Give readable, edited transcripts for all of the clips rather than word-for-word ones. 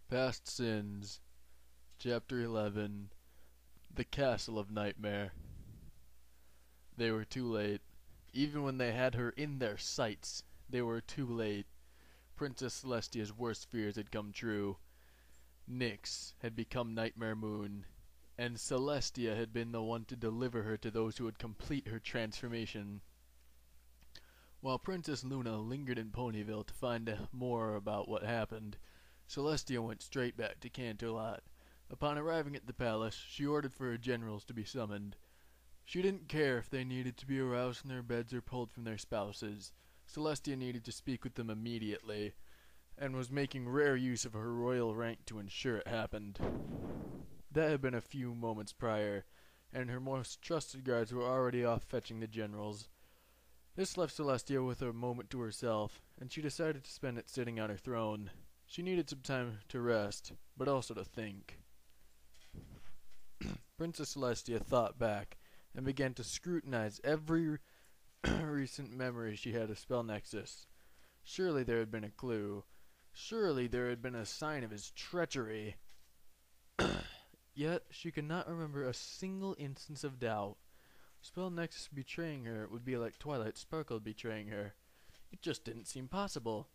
Past Sins, Chapter 11, The Castle of Nightmare. They were too late. Even when they had her in their sights, they were too late. Princess Celestia's worst fears had come true. Nyx had become Nightmare Moon, and Celestia had been the one to deliver her to those who would complete her transformation. While Princess Luna lingered in Ponyville to find more about what happened, Celestia went straight back to Canterlot. Upon arriving at the palace, she ordered for her generals to be summoned. She didn't care if they needed to be aroused from their beds or pulled from their spouses. Celestia needed to speak with them immediately, and was making rare use of her royal rank to ensure it happened. That had been a few moments prior, and her most trusted guards were already off fetching the generals. This left Celestia with a moment to herself, and she decided to spend it sitting on her throne. She needed some time to rest, but also to think. Princess Celestia thought back, and began to scrutinize every recent memory she had of Spell Nexus. Surely there had been a clue. Surely there had been a sign of his treachery. Yet she could not remember a single instance of doubt. Spell Nexus betraying her would be like Twilight Sparkle betraying her. It just didn't seem possible.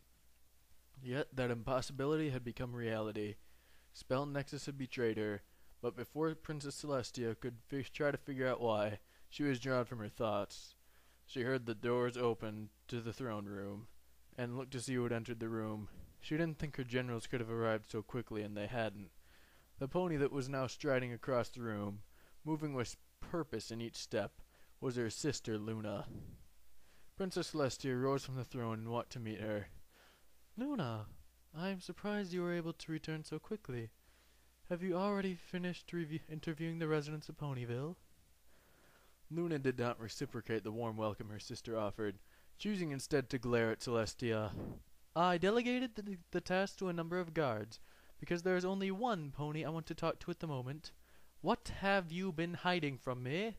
Yet that impossibility had become reality. Spell Nexus had betrayed her, but before Princess Celestia could try to figure out why, she was drawn from her thoughts. She heard the doors open to the throne room, and looked to see who had entered the room. She didn't think her generals could have arrived so quickly, and they hadn't. The pony that was now striding across the room, moving with purpose in each step, was her sister Luna. Princess Celestia rose from the throne and walked to meet her. "Luna, I am surprised you were able to return so quickly. Have you already finished interviewing the residents of Ponyville?" Luna did not reciprocate the warm welcome her sister offered, choosing instead to glare at Celestia. "I delegated the task to a number of guards, because there is only one pony I want to talk to at the moment. What have you been hiding from me?"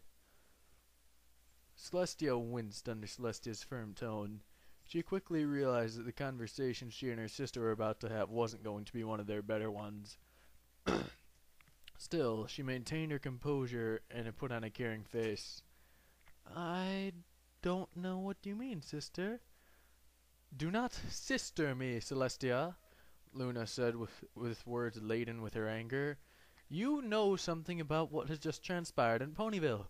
Celestia winced under Celestia's firm tone. She quickly realized that the conversation she and her sister were about to have wasn't going to be one of their better ones. Still, she maintained her composure and put on a caring face. "I don't know what you mean, sister." "Do not sister me, Celestia," Luna said with words laden with her anger. "You know something about what has just transpired in Ponyville,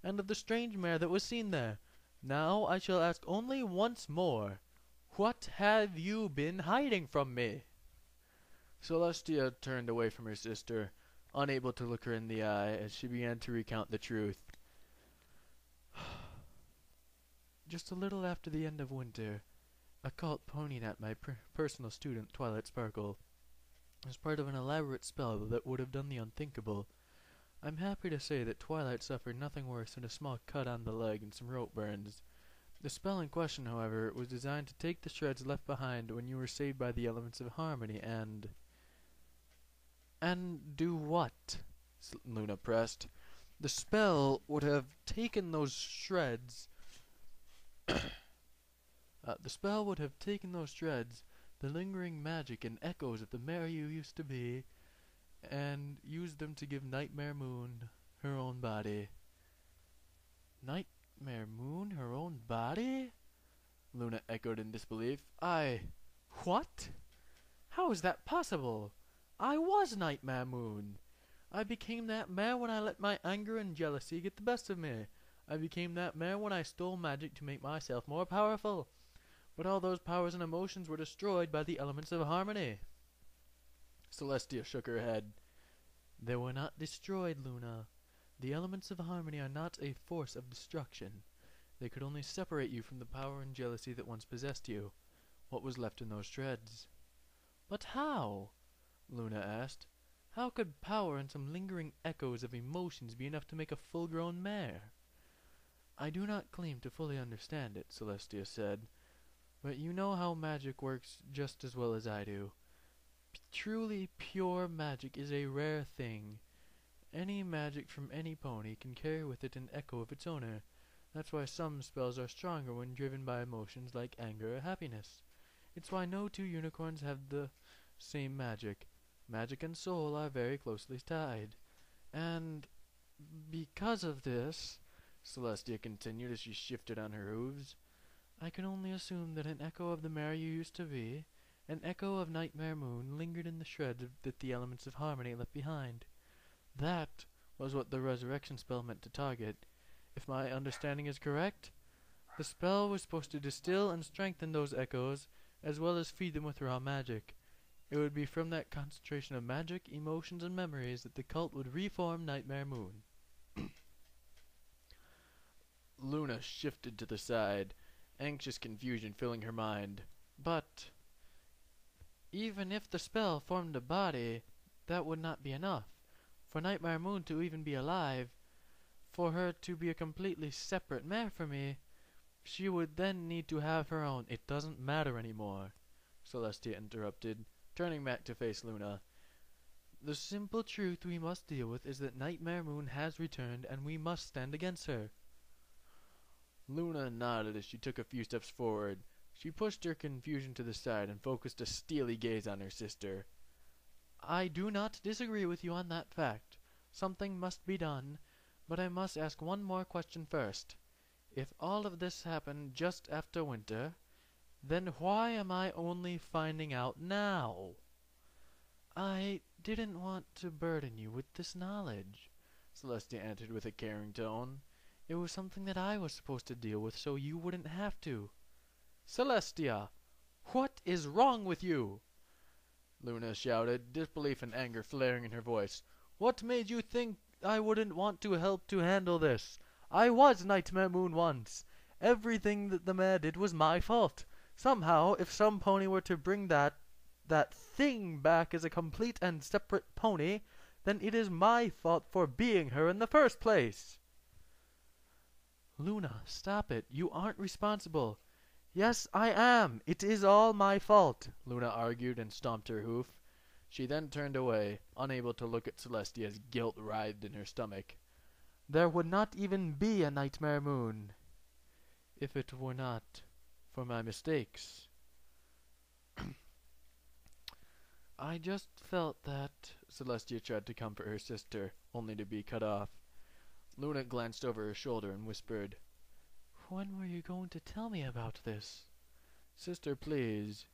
and of the strange mare that was seen there. Now I shall ask only once more. What have you been hiding from me?" Celestia turned away from her sister, unable to look her in the eye as she began to recount the truth. "Just a little after the end of winter, a cult pointing at my personal student, Twilight Sparkle, as part of an elaborate spell that would have done the unthinkable. I'm happy to say that Twilight suffered nothing worse than a small cut on the leg and some rope burns. The spell in question, however, was designed to take the shreds left behind when you were saved by the elements of harmony and do what?" Luna pressed. "The spell would have taken those shreds. The spell would have taken those shreds, the lingering magic and echoes of the mare you used to be, and used them to give Nightmare Moon her own body." "Nightmare Moon her own body?" Luna echoed in disbelief. What? How is that possible? I was Nightmare Moon. I became that mare when I let my anger and jealousy get the best of me. I became that mare when I stole magic to make myself more powerful. But all those powers and emotions were destroyed by the elements of harmony." Celestia shook her head. "They were not destroyed, Luna. The elements of harmony are not a force of destruction. They could only separate you from the power and jealousy that once possessed you. What was left in those shreds?" "But how?" Luna asked. "How could power and some lingering echoes of emotions be enough to make a full-grown mare?" "I do not claim to fully understand it," Celestia said, "but you know how magic works just as well as I do. Truly pure magic is a rare thing. Any magic from any pony can carry with it an echo of its owner. That's why some spells are stronger when driven by emotions like anger or happiness. It's why no two unicorns have the same magic. Magic and soul are very closely tied. And because of this, Celestia continued as she shifted on her hooves, I can only assume that an echo of the mare you used to be, an echo of Nightmare Moon, lingered in the shreds that the elements of harmony left behind. That was what the resurrection spell meant to target. If my understanding is correct, the spell was supposed to distill and strengthen those echoes, as well as feed them with raw magic. It would be from that concentration of magic, emotions, and memories that the cult would reform Nightmare Moon. Luna shifted to the side, anxious confusion filling her mind. But even if the spell formed a body, that would not be enough. For Nightmare Moon to even be alive, for her to be a completely separate mare from me, she would then need to have her own. It doesn't matter anymore, Celestia interrupted, turning back to face Luna. The simple truth we must deal with is that Nightmare Moon has returned, and we must stand against her. Luna nodded as she took a few steps forward. She pushed her confusion to the side and focused a steely gaze on her sister. I do not disagree with you on that fact. Something must be done, but I must ask one more question first. If all of this happened just after winter, then why am I only finding out now? I didn't want to burden you with this knowledge, Celestia answered with a caring tone. It was something that I was supposed to deal with so you wouldn't have to. Celestia! What is wrong with you? Luna shouted, disbelief and anger flaring in her voice. What made you think I wouldn't want to help to handle this? I was Nightmare Moon once. Everything that the mare did was my fault. Somehow, if some pony were to bring that thing back as a complete and separate pony, then it is my fault for being her in the first place. Luna, stop it. You aren't responsible. Yes, I am. It is all my fault, Luna argued and stomped her hoof. She then turned away, unable to look at Celestia as guilt writhed in her stomach. There would not even be a Nightmare Moon if it were not for my mistakes. I just felt that, Celestia tried to comfort her sister, only to be cut off. Luna glanced over her shoulder and whispered, When were you going to tell me about this? Sister, please.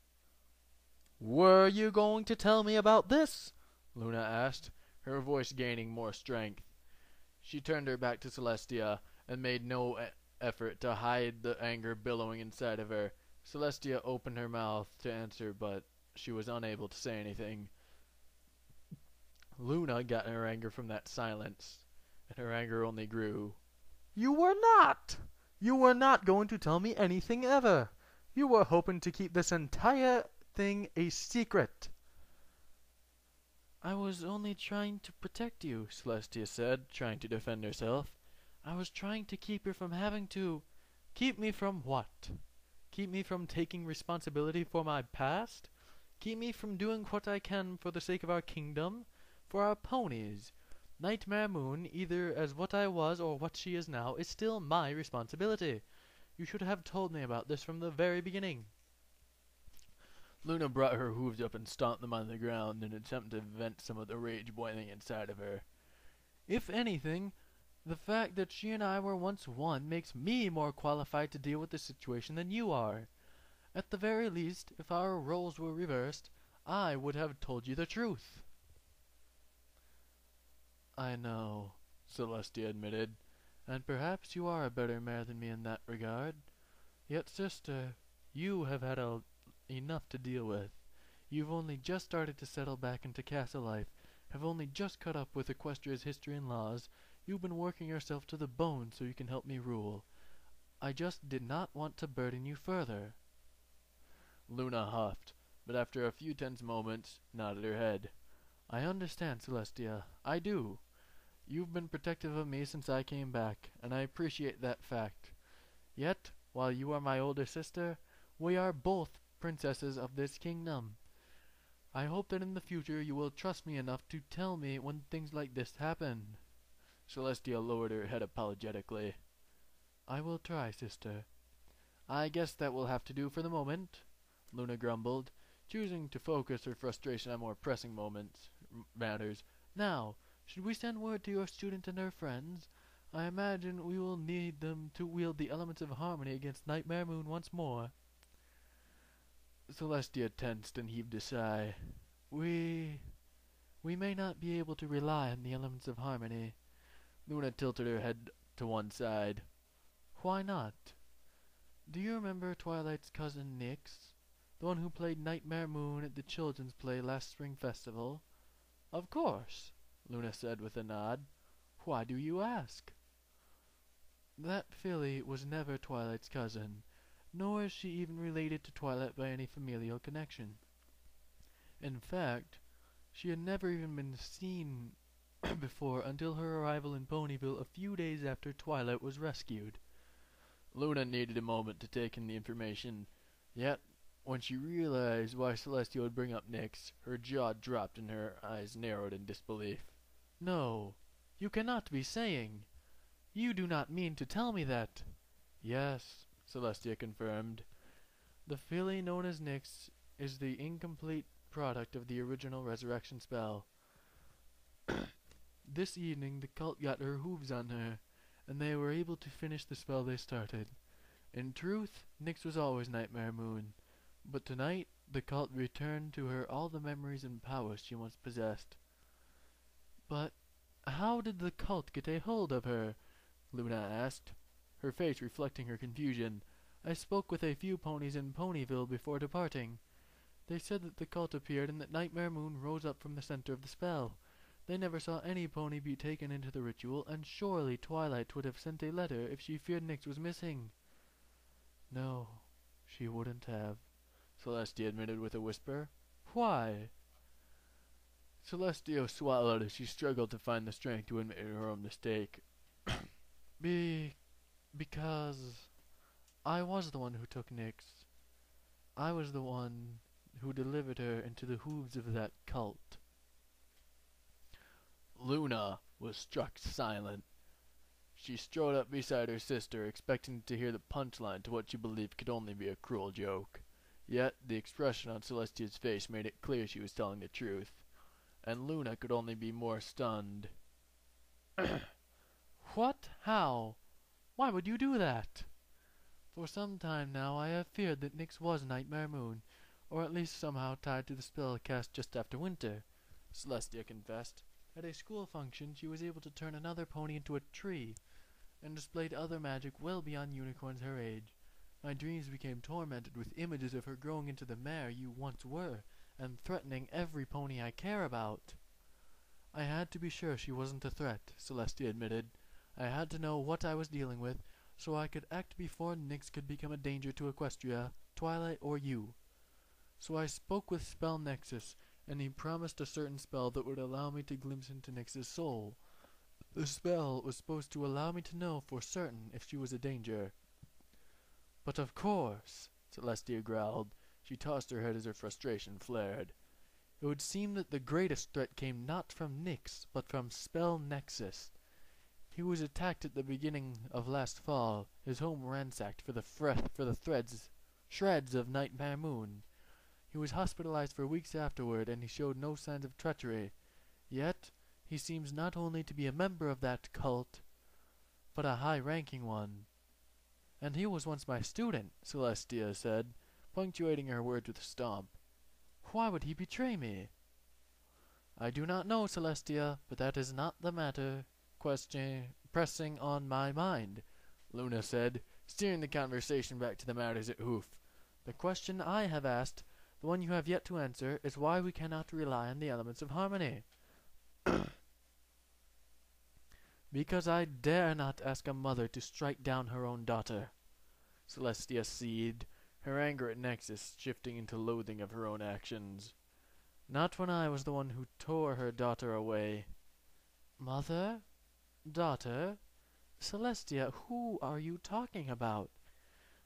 Were you going to tell me about this? Luna asked, her voice gaining more strength. She turned her back to Celestia and made no effort to hide the anger billowing inside of her. Celestia opened her mouth to answer, but she was unable to say anything. Luna got her anger from that silence, and her anger only grew. You were not! You were not going to tell me anything ever! You were hoping to keep this entire thing a secret! I was only trying to protect you, Celestia said, trying to defend herself. I was trying to keep you from having to... Keep me from what? Keep me from taking responsibility for my past? Keep me from doing what I can for the sake of our kingdom? For our ponies? Nightmare Moon, either as what I was or what she is now, is still my responsibility. You should have told me about this from the very beginning. Luna brought her hooves up and stomped them on the ground in an attempt to vent some of the rage boiling inside of her. If anything, the fact that she and I were once one makes me more qualified to deal with the situation than you are. At the very least, if our roles were reversed, I would have told you the truth. I know, Celestia admitted, and perhaps you are a better mare than me in that regard. Yet, sister, you have had enough to deal with. You've only just started to settle back into castle life, have only just caught up with Equestria's history and laws. You've been working yourself to the bone so you can help me rule. I just did not want to burden you further. Luna huffed, but after a few tense moments, nodded her head. I understand, Celestia. I do. You've been protective of me since I came back, and I appreciate that fact. Yet, while you are my older sister, we are both princesses of this kingdom. I hope that in the future you will trust me enough to tell me when things like this happen. Celestia lowered her head apologetically. I will try, sister. I guess that will have to do for the moment, Luna grumbled. choosing to focus her frustration on more pressing matters. Now, should we send word to your student and her friends? I imagine we will need them to wield the elements of harmony against Nightmare Moon once more. Celestia tensed and heaved a sigh. We may not be able to rely on the elements of harmony. Luna tilted her head to one side. Why not? Do you remember Twilight's cousin Nyx? The one who played Nightmare Moon at the children's play last spring festival? Of course, Luna said with a nod. Why do you ask? That filly was never Twilight's cousin, nor is she even related to Twilight by any familial connection. In fact, she had never even been seen before until her arrival in Ponyville a few days after Twilight was rescued. Luna needed a moment to take in the information, yet when she realized why Celestia would bring up Nyx, her jaw dropped and her eyes narrowed in disbelief. No, you cannot be saying. You do not mean to tell me that. Yes, Celestia confirmed. The filly known as Nyx is the incomplete product of the original resurrection spell. This evening the cult got her hooves on her, and they were able to finish the spell they started. In truth, Nyx was always Nightmare Moon, but tonight the cult returned to her all the memories and powers she once possessed. But how did the cult get a hold of her? Luna asked, her face reflecting her confusion. I spoke with a few ponies in Ponyville before departing. They said that the cult appeared and that Nightmare Moon rose up from the center of the spell. They never saw any pony be taken into the ritual, and surely Twilight would have sent a letter if she feared Nyx was missing. No, she wouldn't have, Celestia admitted with a whisper. Why? Celestia swallowed as she struggled to find the strength to admit her own mistake. Because I was the one who took Nyx. I was the one who delivered her into the hooves of that cult. Luna was struck silent. She strode up beside her sister, expecting to hear the punchline to what she believed could only be a cruel joke. Yet the expression on Celestia's face made it clear she was telling the truth, and Luna could only be more stunned. What? How? Why would you do that? For some time now I have feared that Nyx was Nightmare Moon, or at least somehow tied to the spell cast just after winter, Celestia confessed. At a school function she was able to turn another pony into a tree, and displayed other magic well beyond unicorns her age. My dreams became tormented with images of her growing into the mare you once were, and threatening every pony I care about. I had to be sure she wasn't a threat, Celestia admitted. I had to know what I was dealing with, so I could act before Nyx could become a danger to Equestria, Twilight, or you. So I spoke with Spell Nexus, and he promised a certain spell that would allow me to glimpse into Nyx's soul. The spell was supposed to allow me to know for certain if she was a danger. But of course, Celestia growled. She tossed her head as her frustration flared. It would seem that the greatest threat came not from Nyx, but from Spell Nexus. He was attacked at the beginning of last fall, his home ransacked for the shreds of Nightmare Moon. He was hospitalized for weeks afterward, and he showed no signs of treachery. Yet, he seems not only to be a member of that cult, but a high-ranking one. And he was once my student, Celestia said, punctuating her words with a stomp. Why would he betray me? I do not know, Celestia, but that is not the matter pressing on my mind, Luna said, steering the conversation back to the matters at Hoof. The question I have asked, the one you have yet to answer, is why we cannot rely on the elements of harmony. Because I dare not ask a mother to strike down her own daughter, Celestia seethed, her anger at Nexus shifting into loathing of her own actions. Not when I was the one who tore her daughter away. Mother? Daughter? Celestia, who are you talking about?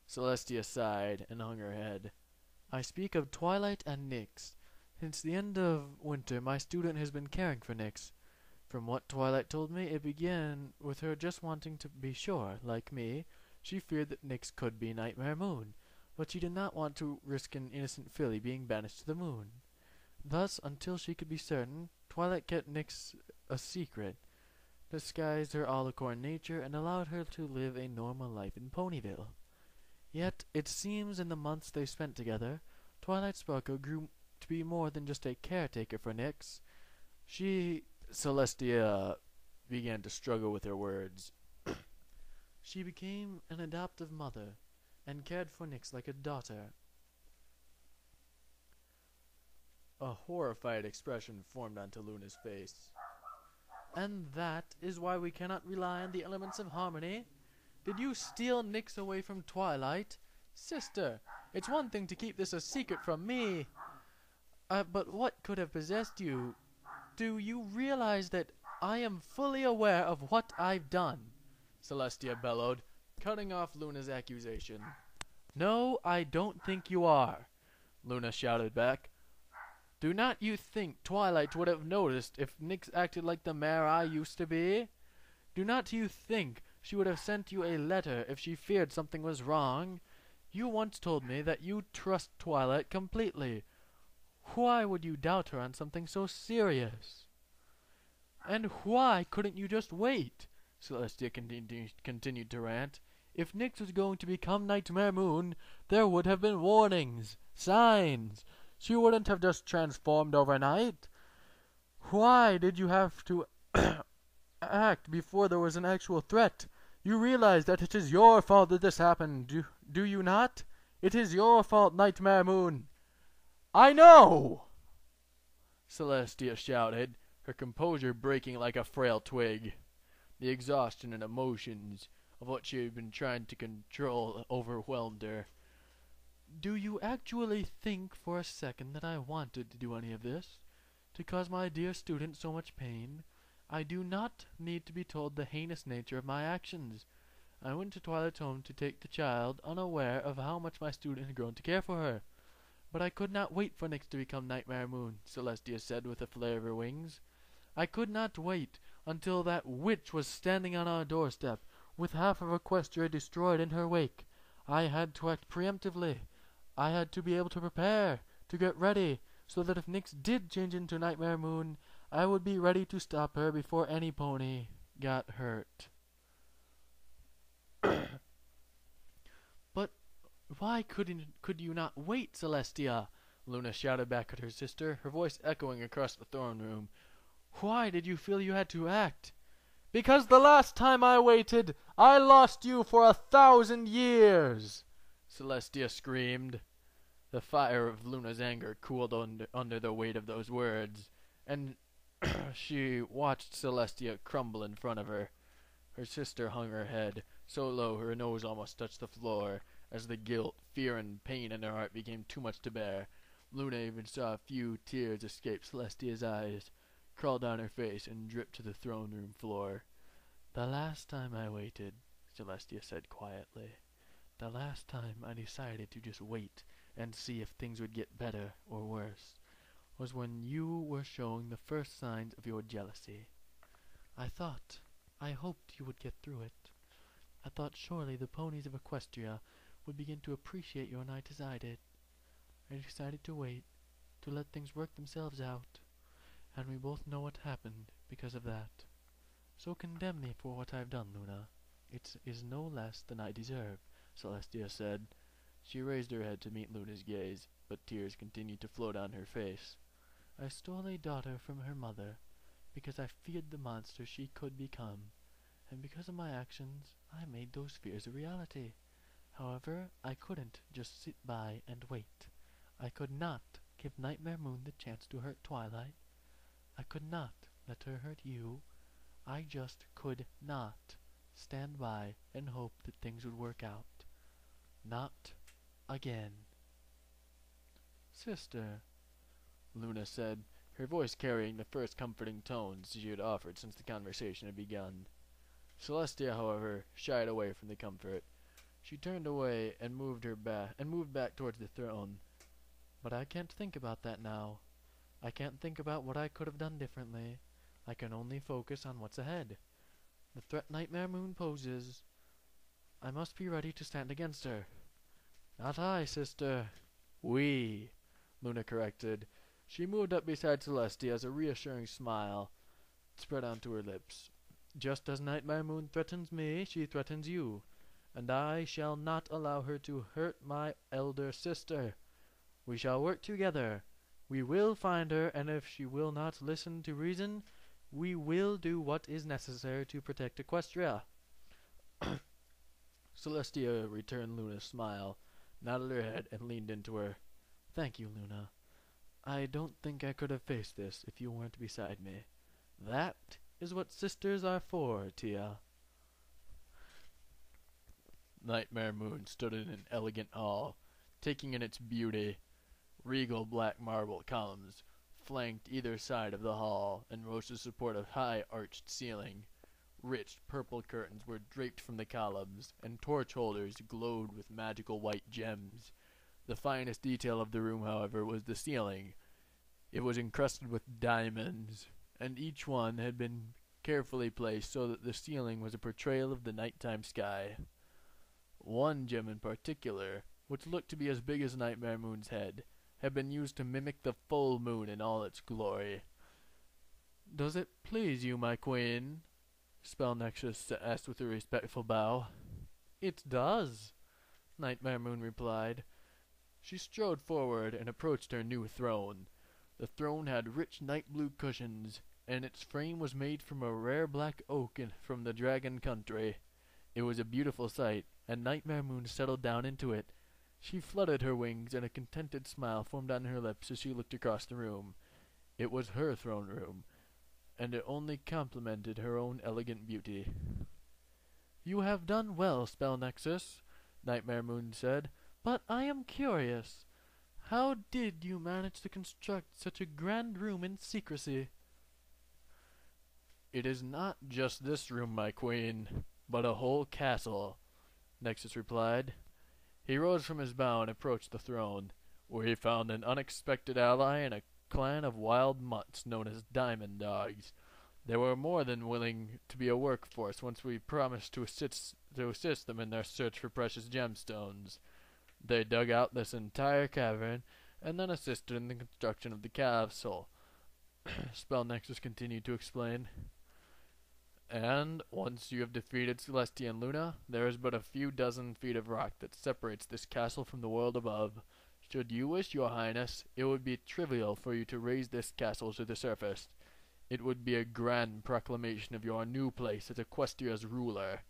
Celestia sighed and hung her head. I speak of Twilight and Nyx. Since the end of winter, my student has been caring for Nyx. From what Twilight told me, it began with her just wanting to be sure, like me. She feared that Nyx could be Nightmare Moon. but she did not want to risk an innocent filly being banished to the moon. Thus, until she could be certain, Twilight kept Nyx a secret, disguised her alicorn nature, and allowed her to live a normal life in Ponyville. Yet, it seems in the months they spent together, Twilight Sparkle grew to be more than just a caretaker for Nyx. Celestia began to struggle with her words. She became an adoptive mother, and cared for Nyx like a daughter. A horrified expression formed onto Luna's face. And that is why we cannot rely on the elements of harmony? Did you steal Nyx away from Twilight? Sister, it's one thing to keep this a secret from me. But what could have possessed you? Do you realize that I am fully aware of what I've done? Celestia bellowed, cutting off Luna's accusation. No, I don't think you are, Luna shouted back. Do not you think Twilight would have noticed if Nyx acted like the mare I used to be? Do not you think she would have sent you a letter if she feared something was wrong? You once told me that you trust Twilight completely. Why would you doubt her on something so serious? And why couldn't you just wait? Celestia continued to rant. If Nyx was going to become Nightmare Moon, there would have been warnings, signs. She wouldn't have just transformed overnight. Why did you have to act before there was an actual threat? You realize that it is your fault that this happened, do you not? It is your fault, Nightmare Moon. I know! Celestia shouted, her composure breaking like a frail twig. The exhaustion and emotions of what she had been trying to control overwhelmed her. Do you actually think for a second that I wanted to do any of this? To cause my dear student so much pain? I do not need to be told the heinous nature of my actions. I went to Twilight's home to take the child, unaware of how much my student had grown to care for her. But I could not wait for Nyx to become Nightmare Moon, Celestia said with a flare of her wings. I could not wait until that witch was standing on our doorstep, with half of Equestria destroyed in her wake. I had to act preemptively. I had to be able to prepare, to get ready, so that if Nyx did change into Nightmare Moon, I would be ready to stop her before any pony got hurt. But why could you not wait, Celestia? Luna shouted back at her sister, her voice echoing across the throne room. Why did you feel you had to act? Because the last time I waited, I lost you for 1,000 years, Celestia screamed. The fire of Luna's anger cooled under the weight of those words, and she watched Celestia crumble in front of her. Her sister hung her head, so low her nose almost touched the floor, as the guilt, fear, and pain in her heart became too much to bear. Luna even saw a few tears escape Celestia's eyes, crawl down her face, and drip to the throne room floor. The last time I waited, Celestia said quietly, the last time I decided to just wait and see if things would get better or worse, was when you were showing the first signs of your jealousy. I hoped you would get through it. I thought surely the ponies of Equestria would begin to appreciate your night as I did. I decided to wait, to let things work themselves out, and we both know what happened because of that. So condemn me for what I've done, Luna. It is no less than I deserve, Celestia said. She raised her head to meet Luna's gaze, but tears continued to flow down her face. I stole a daughter from her mother, because I feared the monster she could become, and because of my actions, I made those fears a reality. However, I couldn't just sit by and wait. I could not give Nightmare Moon the chance to hurt Twilight. I could not let her hurt you. I just could not stand by and hope that things would work out. Not again. Sister, Luna said, her voice carrying the first comforting tones she had offered since the conversation had begun. Celestia, however, shied away from the comfort. She turned away and moved back towards the throne. But I can't think about that now. I can't think about what I could have done differently. I can only focus on what's ahead. The threat Nightmare Moon poses. I must be ready to stand against her. Not I, sister. We, Luna corrected. She moved up beside Celestia as a reassuring smile spread onto her lips. Just as Nightmare Moon threatens me, she threatens you, and I shall not allow her to hurt my elder sister. We shall work together. We will find her, and if she will not listen to reason, we will do what is necessary to protect Equestria. Celestia returned Luna's smile, nodded her head, and leaned into her. Thank you, Luna. I don't think I could have faced this if you weren't beside me. That is what sisters are for, Tia. Nightmare Moon stood in an elegant hall, taking in its beauty. Regal black marble columns flanked either side of the hall and rose to support a high arched ceiling. Rich purple curtains were draped from the columns, and torch holders glowed with magical white gems. The finest detail of the room, however, was the ceiling. It was encrusted with diamonds, and each one had been carefully placed so that the ceiling was a portrayal of the nighttime sky. One gem in particular, which looked to be as big as Nightmare Moon's head, had been used to mimic the full moon in all its glory. "Does it please you, my queen?" Spell Nexus asked with a respectful bow. "It does," Nightmare Moon replied. She strode forward and approached her new throne. The throne had rich night blue cushions, and its frame was made from a rare black oak from the Dragon Country. It was a beautiful sight, and Nightmare Moon settled down into it. She fluttered her wings, and a contented smile formed on her lips as she looked across the room. It was her throne room, and it only complemented her own elegant beauty. "You have done well, Spell Nexus," Nightmare Moon said, "but I am curious. How did you manage to construct such a grand room in secrecy?" "It is not just this room, my queen, but a whole castle," Nexus replied. He rose from his bow and approached the throne, where he found an unexpected ally in a clan of wild mutts known as Diamond Dogs. They were more than willing to be a workforce once we promised to assist them in their search for precious gemstones. They dug out this entire cavern and then assisted in the construction of the castle. Spell Nexus continued to explain. "And once you have defeated Celestia and Luna, there is but a few dozen feet of rock that separates this castle from the world above. Should you wish, your highness, it would be trivial for you to raise this castle to the surface. It would be a grand proclamation of your new place as Equestria's ruler."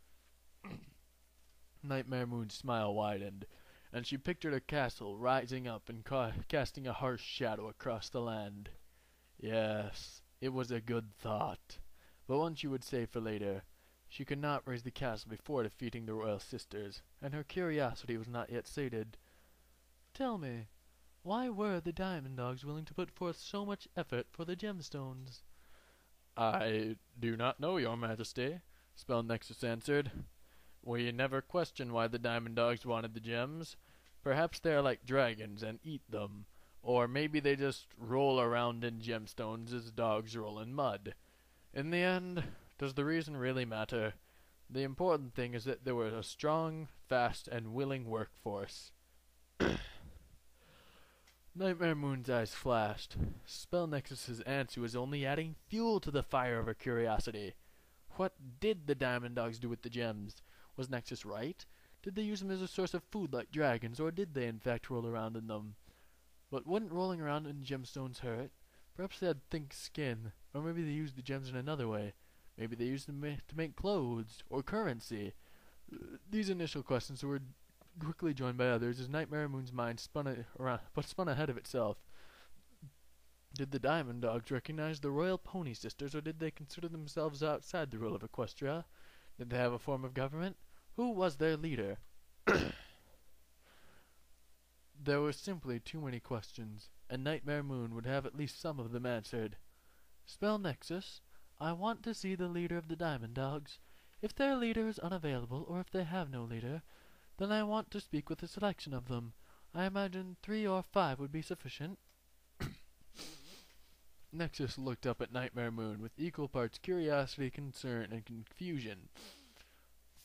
Nightmare Moon's smile widened, and she pictured a castle rising up and casting a harsh shadow across the land. Yes, it was a good thought, but one she would save for later. She could not raise the castle before defeating the royal sisters, and her curiosity was not yet sated. "Tell me, why were the Diamond Dogs willing to put forth so much effort for the gemstones?" "I do not know, your majesty," Spell Nexus answered. "We never questioned why the Diamond Dogs wanted the gems. Perhaps they are like dragons and eat them, or maybe they just roll around in gemstones as dogs roll in mud. In the end, does the reason really matter? The important thing is that there was a strong, fast, and willing workforce." Nightmare Moon's eyes flashed. Spell Nexus's answer was only adding fuel to the fire of her curiosity. What did the Diamond Dogs do with the gems? Was Nexus right? Did they use them as a source of food like dragons, or did they in fact roll around in them? But wouldn't rolling around in gemstones hurt? Perhaps they had thick skin, or maybe they used the gems in another way. Maybe they used them to make clothes, or currency. These initial questions were quickly joined by others as Nightmare Moon's mind spun ahead of itself. Did the Diamond Dogs recognize the royal pony sisters, or did they consider themselves outside the rule of Equestria? Did they have a form of government? Who was their leader? There were simply too many questions, and Nightmare Moon would have at least some of them answered. "Spell Nexus, I want to see the leader of the Diamond Dogs. If their leader is unavailable, or if they have no leader, then I want to speak with a selection of them. I imagine 3 or 5 would be sufficient." Nexus looked up at Nightmare Moon with equal parts curiosity, concern, and confusion.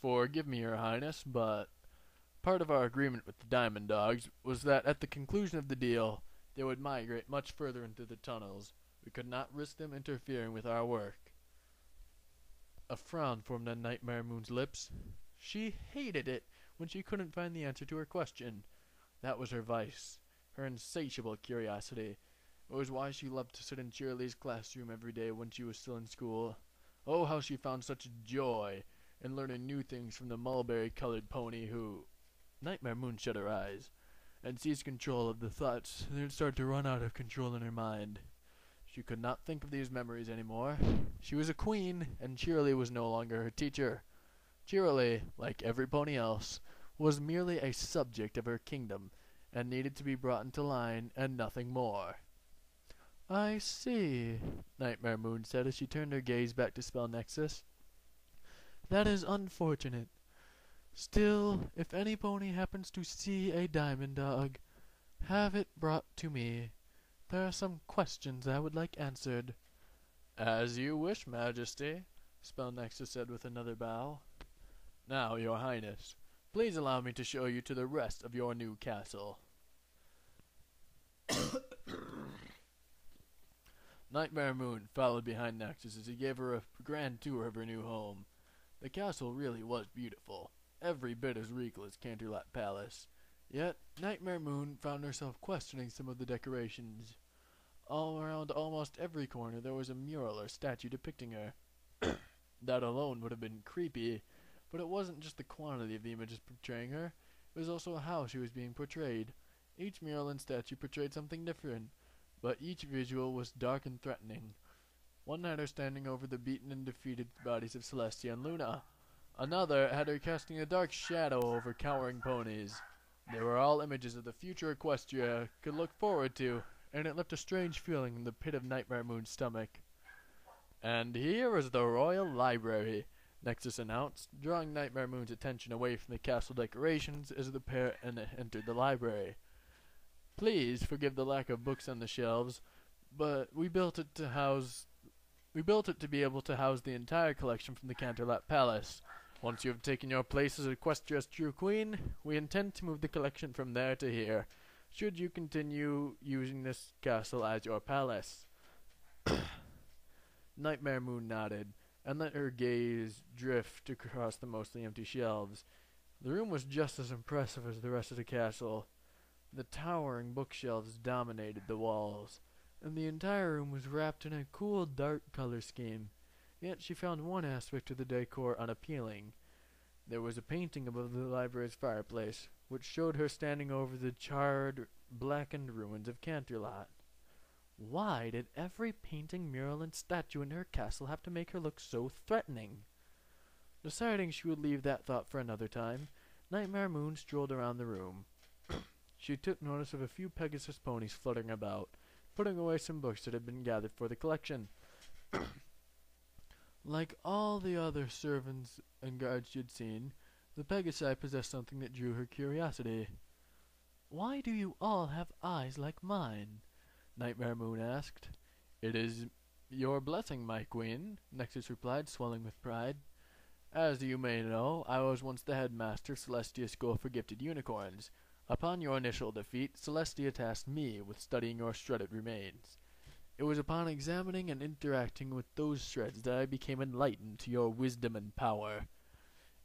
"Forgive me, your highness, but Part of our agreement with the Diamond Dogs was that at the conclusion of the deal, they would migrate much further into the tunnels. We could not risk them interfering with our work. A frown formed on Nightmare Moon's lips. She hated it when she couldn't find the answer to her question. That was her vice, her insatiable curiosity. It was why she loved to sit in Shirley's classroom every day when she was still in school. Oh, how she found such joy in learning new things from the mulberry-colored pony who— Nightmare Moon shut her eyes and seized control of the thoughts that had started to run out of control in her mind. She could not think of these memories anymore. She was a queen, and Shirley was no longer her teacher. Shirley, like every pony else, was merely a subject of her kingdom, and needed to be brought into line, and nothing more. "I see," Nightmare Moon said as she turned her gaze back to Spell Nexus. "That is unfortunate. Still, if any pony happens to see a diamond dog, have it brought to me. There are some questions I would like answered." "As you wish, Majesty," Spell Nexus said with another bow. "Now, Your Highness, please allow me to show you to the rest of your new castle." Nightmare Moon followed behind Nexus as he gave her a grand tour of her new home. The castle really was beautiful, every bit as regal as Canterlot Palace. Yet, Nightmare Moon found herself questioning some of the decorations. All around almost every corner there was a mural or statue depicting her. That alone would have been creepy, but it wasn't just the quantity of the images portraying her, it was also how she was being portrayed. Each mural and statue portrayed something different, but each visual was dark and threatening. One had her standing over the beaten and defeated bodies of Celestia and Luna. Another had her casting a dark shadow over cowering ponies. They were all images of the future Equestria could look forward to, and it left a strange feeling in the pit of Nightmare Moon's stomach. "And here is the Royal Library," Nexus announced, drawing Nightmare Moon's attention away from the castle decorations as the pair entered the library. "Please forgive the lack of books on the shelves, but we built it to be able to house the entire collection from the Canterlot Palace. Once you have taken your place as Equestria's true queen, we intend to move the collection from there to here, should you continue using this castle as your palace." Nightmare Moon nodded, and let her gaze drift across the mostly empty shelves. The room was just as impressive as the rest of the castle. The towering bookshelves dominated the walls, and the entire room was wrapped in a cool dark color scheme. Yet she found one aspect of the decor unappealing. There was a painting above the library's fireplace, which showed her standing over the charred, blackened ruins of Canterlot. Why did every painting, mural, and statue in her castle have to make her look so threatening? Deciding she would leave that thought for another time, Nightmare Moon strolled around the room. She took notice of a few Pegasus ponies fluttering about, putting away some books that had been gathered for the collection. Like all the other servants and guards she had seen, the Pegasi possessed something that drew her curiosity. "Why do you all have eyes like mine?" Nightmare Moon asked. "It is your blessing, my queen," Nexus replied, swelling with pride. "As you may know, I was once the headmaster of Celestia's School for Gifted Unicorns. Upon your initial defeat, Celestia tasked me with studying your shredded remains. It was upon examining and interacting with those shreds that I became enlightened to your wisdom and power.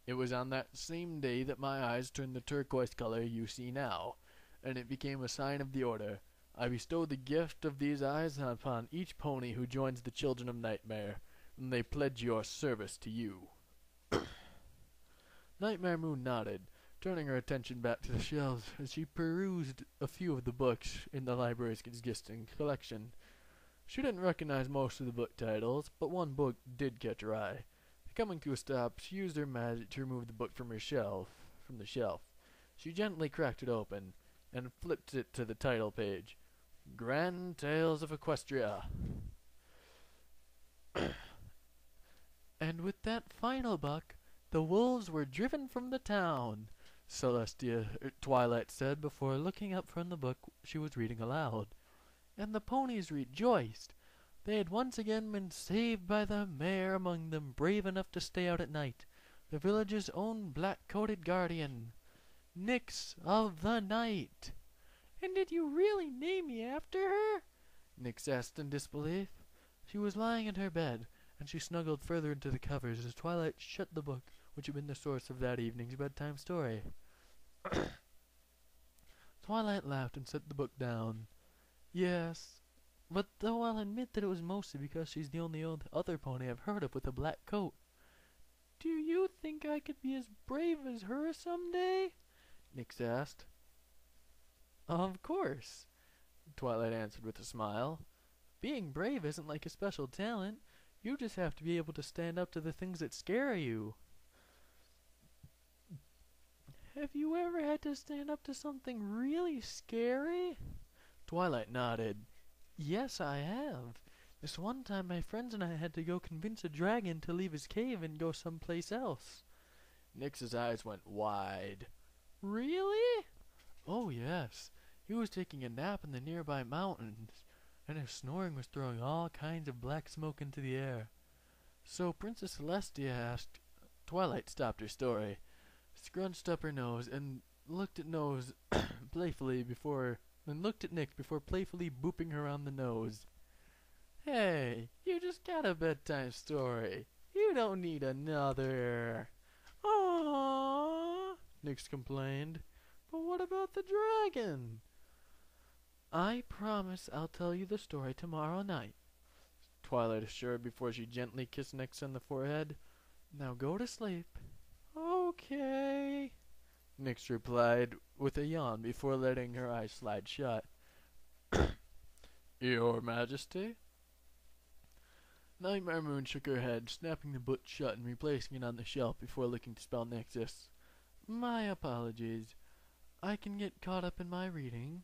It was on that same day that my eyes turned the turquoise color you see now, and it became a sign of the Order. I bestow the gift of these eyes upon each pony who joins the Children of Nightmare, and they pledge your service to you." Nightmare Moon nodded, turning her attention back to the shelves as she perused a few of the books in the library's existing collection. She didn't recognize most of the book titles, but one book did catch her eye. Coming to a stop, she used her magic to remove the book from the shelf. She gently cracked it open, and flipped it to the title page. Grand Tales of Equestria. "And with that final buck, the wolves were driven from the town," Twilight said before looking up from the book she was reading aloud. "And the ponies rejoiced. They had once again been saved by the mayor among them brave enough to stay out at night, the village's own black-coated guardian. Nyx of the night. And did you really name me after her? Nyx asked in disbelief. She was lying in her bed, and she snuggled further into the covers as Twilight shut the book which had been the source of that evening's bedtime story. Twilight laughed and set the book down. Yes, but though I'll admit that it was mostly because she's the only other pony I've heard of with a black coat. Do you think I could be as brave as her someday? Nyx asked. Of course, Twilight answered with a smile. Being brave isn't like a special talent. You just have to be able to stand up to the things that scare you. Have you ever had to stand up to something really scary? Twilight nodded. Yes, I have. This one time my friends and I had to go convince a dragon to leave his cave and go someplace else. Nyx's eyes went wide. Really? Oh, yes. He was taking a nap in the nearby mountains, and his snoring was throwing all kinds of black smoke into the air. So Princess Celestia asked... Twilight stopped her story, scrunched up her nose, and looked at Nyx before playfully booping her on the nose. Hey, you just got a bedtime story. You don't need another. Aww, Nyx complained. But what about the dragon? I promise I'll tell you the story tomorrow night, Twilight assured before she gently kissed Nyx on the forehead. Now go to sleep. Okay, Nyx replied with a yawn before letting her eyes slide shut. Your Majesty? Nightmare Moon shook her head, snapping the book shut and replacing it on the shelf before looking to spell Nexus. My apologies. I can get caught up in my reading.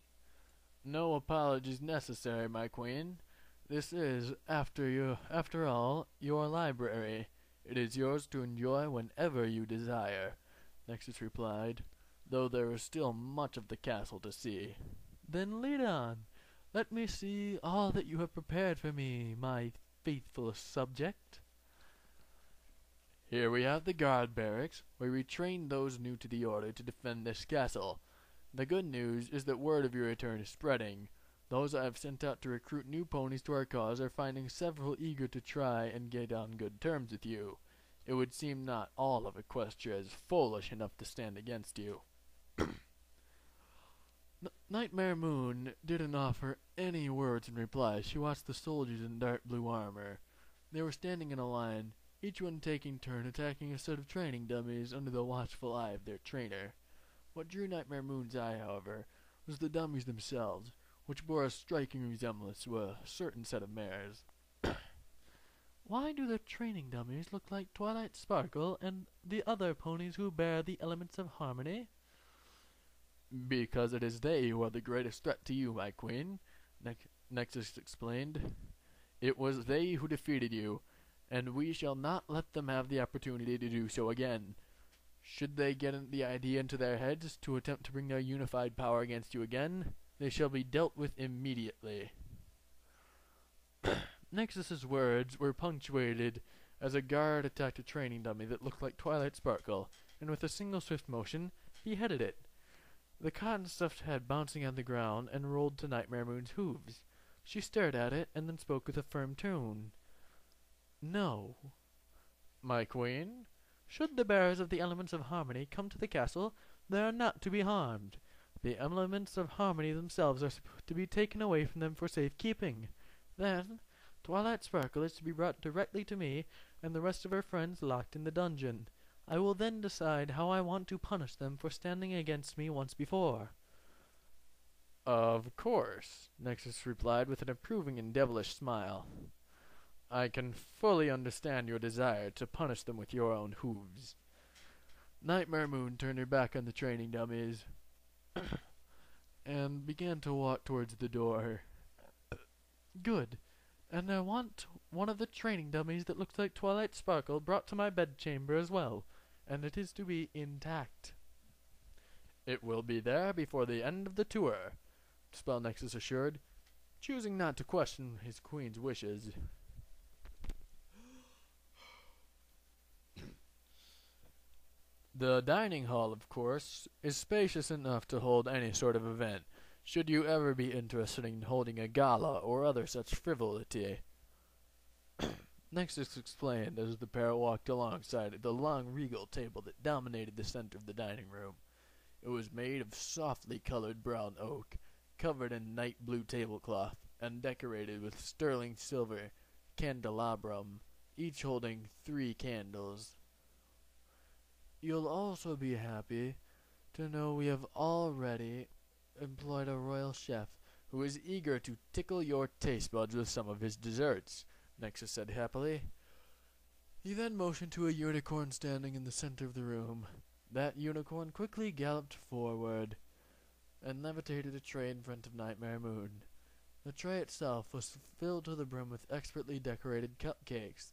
No apologies necessary, my queen. This is, after all, your library. It is yours to enjoy whenever you desire, Nexus replied, though there is still much of the castle to see. Then lead on. Let me see all that you have prepared for me, my faithful subject. Here we have the guard barracks, where we train those new to the order to defend this castle. The good news is that word of your return is spreading. Those I have sent out to recruit new ponies to our cause are finding several eager to try and get on good terms with you. It would seem not all of Equestria is foolish enough to stand against you. Nightmare Moon didn't offer any words in reply. She watched the soldiers in dark blue armor. They were standing in a line, each one taking turn attacking a set of training dummies under the watchful eye of their trainer. What drew Nightmare Moon's eye, however, was the dummies themselves, which bore a striking resemblance to a certain set of mares. Why do the training dummies look like Twilight Sparkle and the other ponies who bear the elements of harmony? Because it is they who are the greatest threat to you, my queen, Nexus explained. It was they who defeated you, and we shall not let them have the opportunity to do so again. Should they get the idea into their heads to attempt to bring their unified power against you again, they shall be dealt with immediately. Nexus's words were punctuated as a guard attacked a training dummy that looked like Twilight Sparkle, and with a single swift motion, beheaded it. The cotton-stuffed head bouncing on the ground and rolled to Nightmare Moon's hooves. She stared at it and then spoke with a firm tone. No. My queen? Should the bearers of the elements of harmony come to the castle, they are not to be harmed. The elements of harmony themselves are to be taken away from them for safekeeping. Then, Twilight Sparkle is to be brought directly to me, and the rest of her friends locked in the dungeon. I will then decide how I want to punish them for standing against me once before. Of course, Nexus replied with an approving and devilish smile. I can fully understand your desire to punish them with your own hooves. Nightmare Moon turned her back on the training dummies and began to walk towards the door. Good. And I want one of the training dummies that looks like Twilight Sparkle brought to my bedchamber as well, and it is to be intact. It will be there before the end of the tour, Spell Nexus assured, choosing not to question his queen's wishes. The dining hall, of course, is spacious enough to hold any sort of event, should you ever be interested in holding a gala or other such frivolity. Nexus explained as the pair walked alongside the long regal table that dominated the center of the dining room. It was made of softly colored brown oak, covered in night blue tablecloth, and decorated with sterling silver candelabrum, each holding 3 candles. You'll also be happy to know we have already employed a royal chef who is eager to tickle your taste buds with some of his desserts, Nexus said happily. He then motioned to a unicorn standing in the center of the room. That unicorn quickly galloped forward and levitated a tray in front of Nightmare Moon. The tray itself was filled to the brim with expertly decorated cupcakes.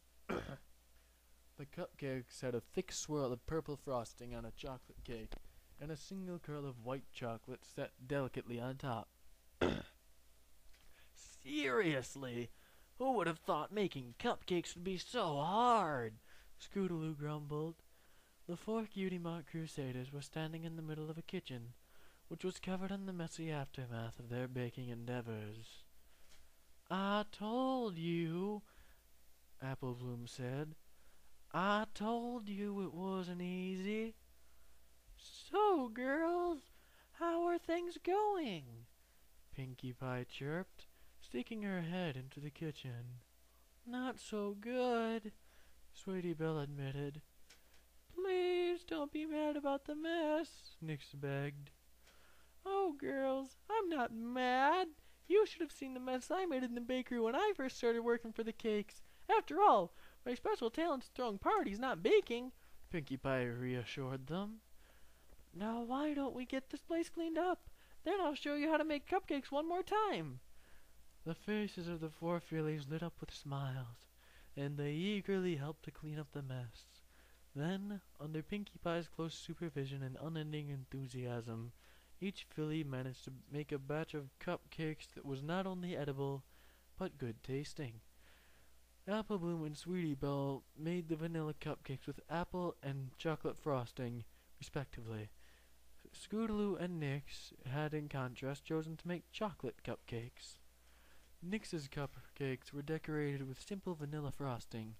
The cupcakes had a thick swirl of purple frosting on a chocolate cake, and a single curl of white chocolate set delicately on top. Seriously, who would have thought making cupcakes would be so hard? Scootaloo grumbled. The 4 Cutie Mark Crusaders were standing in the middle of a kitchen, which was covered in the messy aftermath of their baking endeavors. I told you, Apple Bloom said. I told you it wasn't easy. So, girls, how are things going? Pinkie Pie chirped, sticking her head into the kitchen. Not so good, Sweetie Belle admitted. Please don't be mad about the mess, Nyx begged. Oh, girls, I'm not mad. You should have seen the mess I made in the bakery when I first started working for the cakes. After all, my special talent's throwing parties, not baking, Pinkie Pie reassured them. Now why don't we get this place cleaned up? Then I'll show you how to make cupcakes one more time. The faces of the 4 fillies lit up with smiles, and they eagerly helped to clean up the mess. Then, under Pinkie Pie's close supervision and unending enthusiasm, each filly managed to make a batch of cupcakes that was not only edible, but good tasting. Apple Bloom and Sweetie Belle made the vanilla cupcakes with apple and chocolate frosting, respectively. Scootaloo and Nyx had, in contrast, chosen to make chocolate cupcakes. Nyx's cupcakes were decorated with simple vanilla frosting,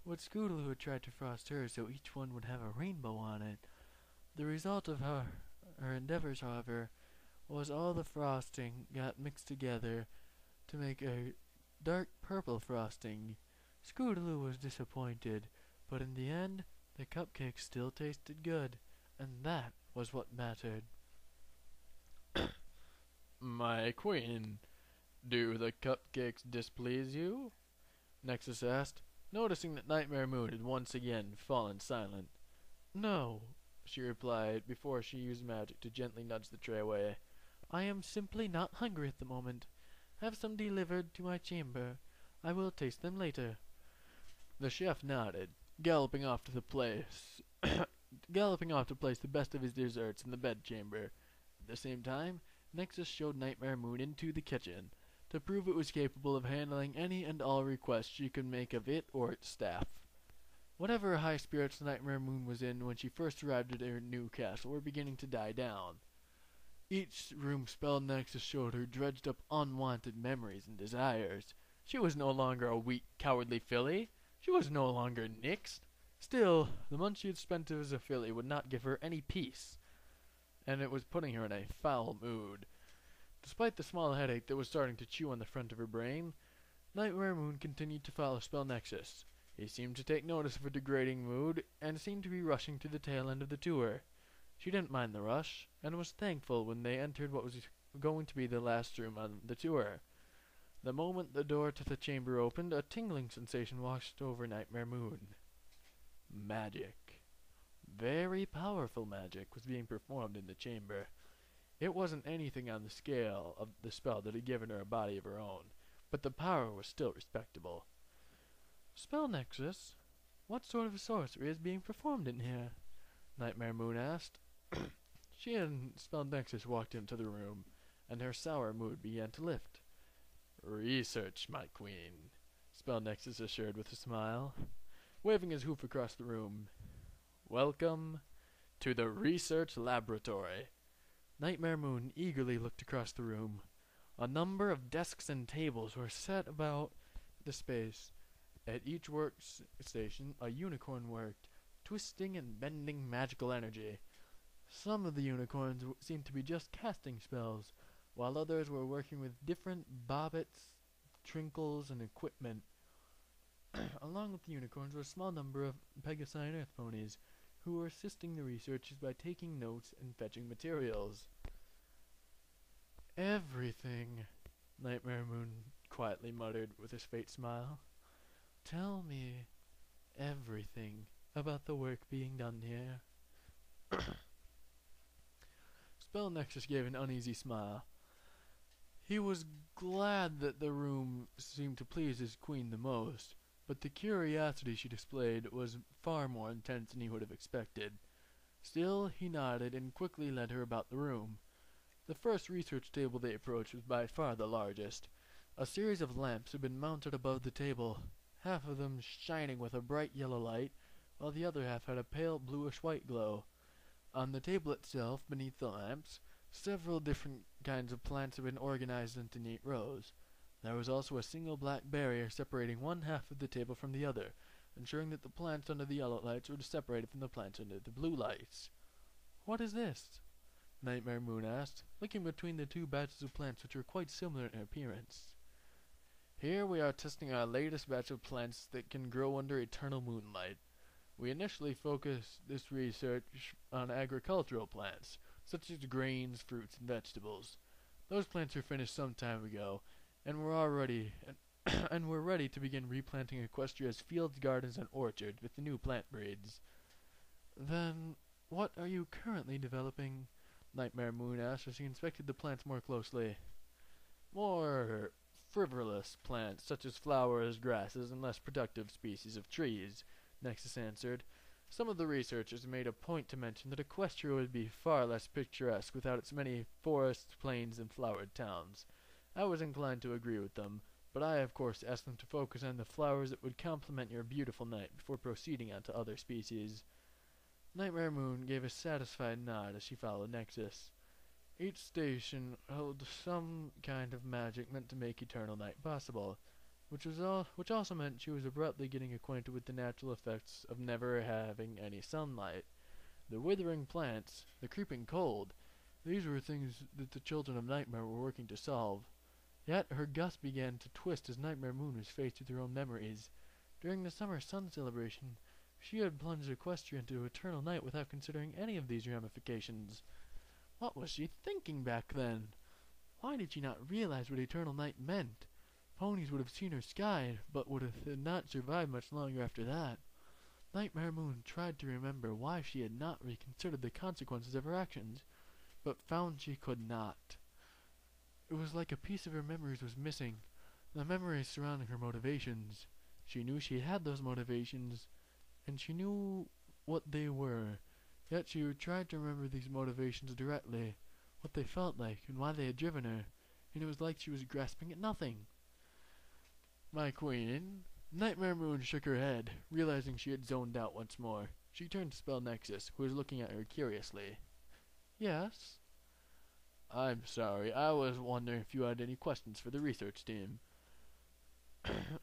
but Scootaloo had tried to frost hers so each one would have a rainbow on it. The result of her endeavors, however, was all the frosting got mixed together to make a dark purple frosting. Scootaloo was disappointed, but in the end, the cupcakes still tasted good, and that was what mattered. My queen, do the cupcakes displease you? Nexus asked, noticing that Nightmare Moon had once again fallen silent. No, she replied before she used magic to gently nudge the tray away. I am simply not hungry at the moment. Have some delivered to my chamber. I will taste them later. The chef nodded, galloping off to place the best of his desserts in the bedchamber. At the same time, Nexus showed Nightmare Moon into the kitchen, to prove it was capable of handling any and all requests she could make of it or its staff. Whatever high spirits Nightmare Moon was in when she first arrived at her new castle were beginning to die down. Each room spell Nexus showed her dredged up unwanted memories and desires. She was no longer a weak, cowardly filly. She was no longer Nyx. Still, the months she had spent as a filly would not give her any peace, and it was putting her in a foul mood. Despite the small headache that was starting to chew on the front of her brain, Nightmare Moon continued to follow Spell Nexus. He seemed to take notice of her degrading mood, and seemed to be rushing to the tail end of the tour. She didn't mind the rush, and was thankful when they entered what was going to be the last room on the tour. The moment the door to the chamber opened, a tingling sensation washed over Nightmare Moon. Magic. Very powerful magic was being performed in the chamber. It wasn't anything on the scale of the spell that had given her a body of her own, but the power was still respectable. Spell Nexus, what sort of sorcery is being performed in here? Nightmare Moon asked. She and Spell Nexus walked into the room, and her sour mood began to lift. Research, my queen, Spell Nexus assured with a smile, waving his hoof across the room. Welcome To the research laboratory. Nightmare Moon eagerly looked across the room. A number of desks and tables were set about the space. At each workstation, a unicorn worked, twisting and bending magical energy. Some of the unicorns seemed to be just casting spells, while others were working with different bobbits, trinkles, and equipment. Along with the unicorns were a small number of Pegasi and Earth ponies, who were assisting the researchers by taking notes and fetching materials. Everything, Nightmare Moon quietly muttered with his faint smile. Tell me everything about the work being done here. Spell Nexus gave an uneasy smile. He was glad that the room seemed to please his queen the most, but the curiosity she displayed was far more intense than he would have expected. Still, he nodded and quickly led her about the room. The first research table they approached was by far the largest. A series of lamps had been mounted above the table, half of them shining with a bright yellow light, while the other half had a pale bluish-white glow. On the table itself, beneath the lamps, several different kinds of plants had been organized into neat rows. There was also a single black barrier separating one half of the table from the other, ensuring that the plants under the yellow lights were separated from the plants under the blue lights. What is this? Nightmare Moon asked, looking between the two batches of plants which were quite similar in appearance. Here we are testing our latest batch of plants that can grow under eternal moonlight. We initially focused this research on agricultural plants, such as grains, fruits, and vegetables. Those plants were finished some time ago, and we're ready to begin replanting Equestria's fields, gardens, and orchards with the new plant breeds. Then, what are you currently developing? Nightmare Moon asked as he inspected the plants more closely. More frivolous plants, such as flowers, grasses, and less productive species of trees, Nexus answered. Some of the researchers made a point to mention that Equestria would be far less picturesque without its many forests, plains, and flowered towns. I was inclined to agree with them, but I of course asked them to focus on the flowers that would complement your beautiful night before proceeding on to other species. Nightmare Moon gave a satisfied nod as she followed Nexus. Each station held some kind of magic meant to make eternal night possible, which also meant she was abruptly getting acquainted with the natural effects of never having any sunlight. The withering plants, the creeping cold, these were things that the children of Nightmare were working to solve. Yet her guts began to twist as Nightmare Moon was faced with her own memories. During the summer sun celebration, she had plunged Equestria into eternal night without considering any of these ramifications. What was she thinking back then? Why did she not realize what eternal night meant? Ponies would have seen her sky, but would have not survived much longer after that. Nightmare Moon tried to remember why she had not reconsidered the consequences of her actions, but found she could not. It was like a piece of her memories was missing, the memories surrounding her motivations. She knew she had those motivations, and she knew what they were, yet she tried to remember these motivations directly, what they felt like, and why they had driven her, and it was like she was grasping at nothing. My queen. Nightmare Moon shook her head, realizing she had zoned out once more. She turned to Spell Nexus, who was looking at her curiously. Yes? I'm sorry, I was wondering if you had any questions for the research team.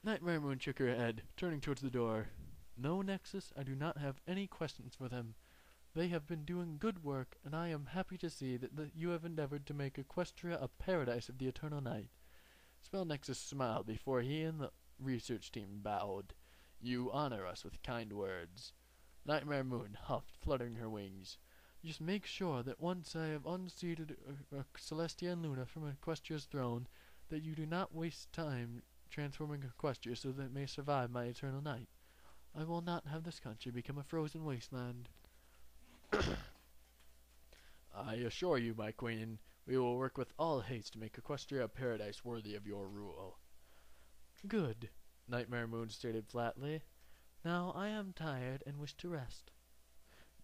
Nightmare Moon shook her head, turning towards the door. No, Nexus, I do not have any questions for them. They have been doing good work, and I am happy to see that you have endeavored to make Equestria a paradise of the eternal night. Spell Nexus smiled before he and the research team bowed. You honor us with kind words. Nightmare Moon huffed, fluttering her wings. Just make sure that once I have unseated Celestia and Luna from Equestria's throne, that you do not waste time transforming Equestria so that it may survive my eternal night. I will not have this country become a frozen wasteland. I assure you, my queen, we will work with all haste to make Equestria a paradise worthy of your rule. Good, Nightmare Moon stated flatly. Now I am tired and wish to rest.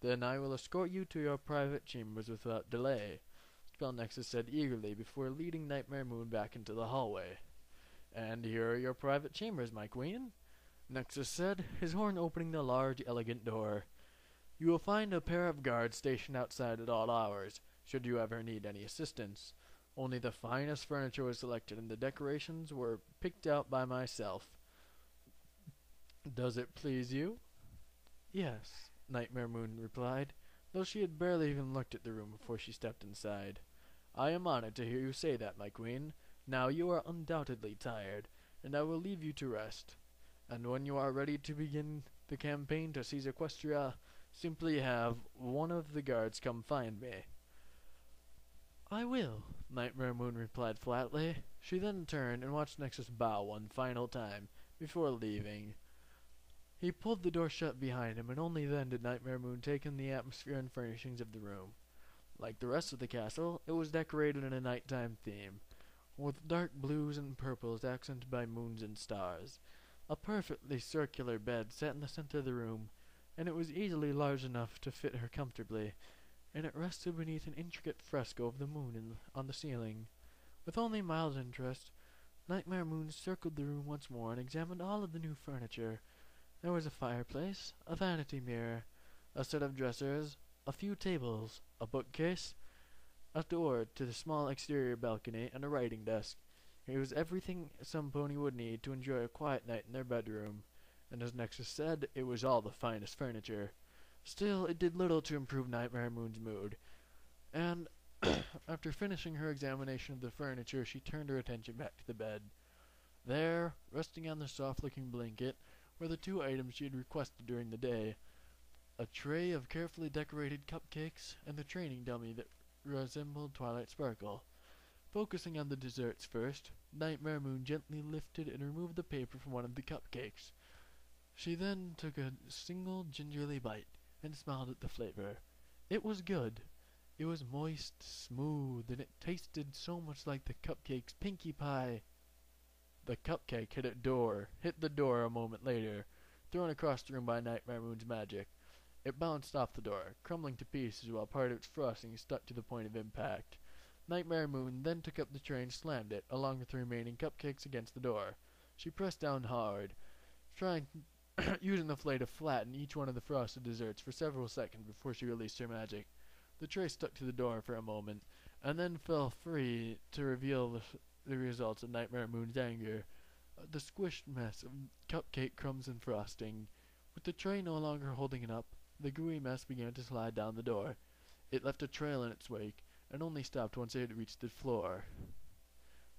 Then I will escort you to your private chambers without delay, Spell Nexus said eagerly before leading Nightmare Moon back into the hallway. And here are your private chambers, my queen, Nexus said, his horn opening the large, elegant door. You will find a pair of guards stationed outside at all hours, should you ever need any assistance. Only the finest furniture was selected, and the decorations were picked out by myself. Does it please you?" "Yes," Nightmare Moon replied, though she had barely even looked at the room before she stepped inside. "I am honored to hear you say that, my queen. Now you are undoubtedly tired, and I will leave you to rest. And when you are ready to begin the campaign to seize Equestria, simply have one of the guards come find me." "I will," Nightmare Moon replied flatly. She then turned and watched Nexus bow one final time before leaving. He pulled the door shut behind him, and only then did Nightmare Moon take in the atmosphere and furnishings of the room. Like the rest of the castle, it was decorated in a nighttime theme, with dark blues and purples accented by moons and stars. A perfectly circular bed sat in the center of the room, and it was easily large enough to fit her comfortably, and it rested beneath an intricate fresco of the moon on the ceiling. With only mild interest, Nightmare Moon circled the room once more and examined all of the new furniture. There was a fireplace, a vanity mirror, a set of dressers, a few tables, a bookcase, a door to the small exterior balcony, and a writing desk. It was everything some pony would need to enjoy a quiet night in their bedroom, and as Nexus said, it was all the finest furniture. Still, it did little to improve Nightmare Moon's mood, and after finishing her examination of the furniture, she turned her attention back to the bed. There, resting on the soft-looking blanket, were the two items she had requested during the day: a tray of carefully decorated cupcakes and the training dummy that resembled Twilight Sparkle. Focusing on the desserts first, Nightmare Moon gently lifted and removed the paper from one of the cupcakes. She then took a single gingerly bite and smiled at the flavor. It was good. It was moist, smooth, and it tasted so much like the cupcake's Pinkie Pie. The cupcake hit the door a moment later, thrown across the room by Nightmare Moon's magic. It bounced off the door, crumbling to pieces while part of its frosting stuck to the point of impact. Nightmare Moon then took up the tray and slammed it, along with the remaining cupcakes, against the door. She pressed down hard, trying using the flay to flatten each one of the frosted desserts for several seconds before she released her magic. The tray stuck to the door for a moment, and then fell free to reveal the results of Nightmare Moon's anger. The squished mess of cupcake crumbs and frosting. With the tray no longer holding it up, the gooey mess began to slide down the door. It left a trail in its wake, and only stopped once it had reached the floor.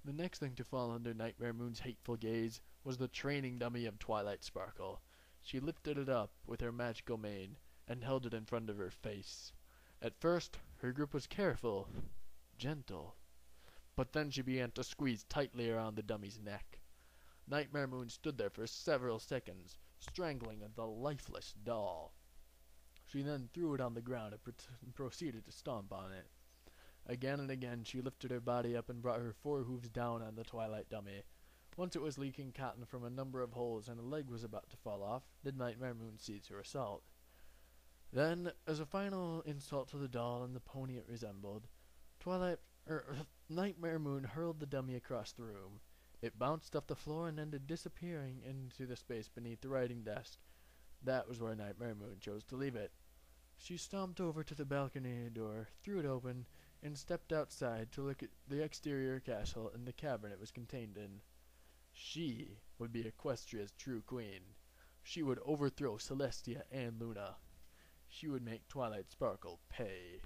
The next thing to fall under Nightmare Moon's hateful gaze was the training dummy of Twilight Sparkle. She lifted it up with her magical mane, and held it in front of her face. At first, her grip was careful, gentle, but then she began to squeeze tightly around the dummy's neck. Nightmare Moon stood there for several seconds, strangling the lifeless doll. She then threw it on the ground and proceeded to stomp on it. Again and again she lifted her body up and brought her forehooves down on the Twilight dummy. Once it was leaking cotton from a number of holes and a leg was about to fall off, did Nightmare Moon cease her assault. Then, as a final insult to the doll and the pony it resembled, Nightmare Moon hurled the dummy across the room. It bounced off the floor and ended disappearing into the space beneath the writing desk. That was where Nightmare Moon chose to leave it. She stomped over to the balcony door, threw it open, and stepped outside to look at the exterior castle and the cavern it was contained in. She would be Equestria's true queen. She would overthrow Celestia and Luna. She would make Twilight Sparkle pay.